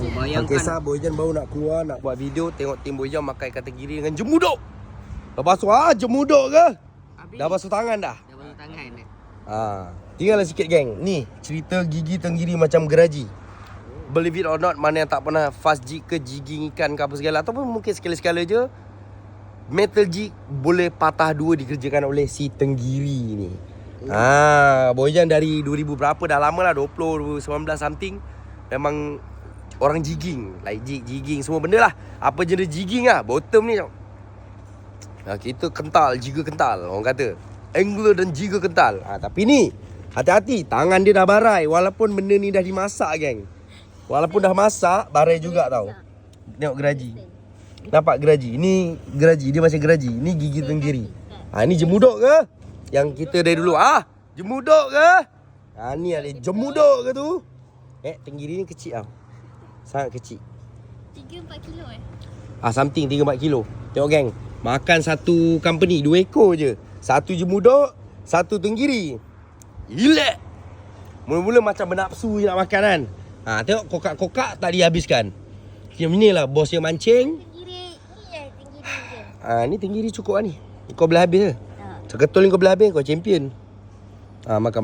Okey, Boyjan baru nak keluar nak buat video tengok tim Boyjan makan ikan tenggiri dengan jemuduk. Lepas tu jemuduk ke? Habis, Dah basuh tangan dah. dah basuh tangan dah. Tinggal sikit geng. Ni cerita gigi tenggiri macam geraji. Believe it or not, mana yang tak pernah fast jig ke jigging ikan ke apa segala, ataupun mungkin sekali-sekala je metal jig boleh patah dua dikerjakan oleh si tenggiri ni. Boyjan dari 2000 berapa dah lama lah, 20, 19 something memang orang jigging, like jigging semua benda lah. Apa jenis jigging lah, bottom ni kita kental, jiga kental orang kata. Angler dan jiga kental. Tapi ni hati-hati, tangan dia dah barai. Walaupun benda ni dah dimasak geng. Walaupun dah masak, barai juga tau. Tengok geraji. Nampak geraji? Ini geraji, dia macam geraji. Ini gigi tenggiri. Ini jemuduk ke? Yang kita dari dulu jemuduk ke? Ni ada jemuduk ke tu? Tenggiri ni kecil tau. Sangat kecil. 3-4 kilo Something 3-4 kilo. Tengok geng, makan satu company 2 ekor je. Satu jemuduk, satu tenggiri. Gila. Mula-mula macam bernapsu je nak makan kan. Tengok kokak-kokak tak dihabiskan. Macam ni lah bos yang mancing. Tenggiri je. Ni tenggiri cukup lah ni. Kau boleh habis ke? Seketul ni kau boleh habis, kau champion. Makan.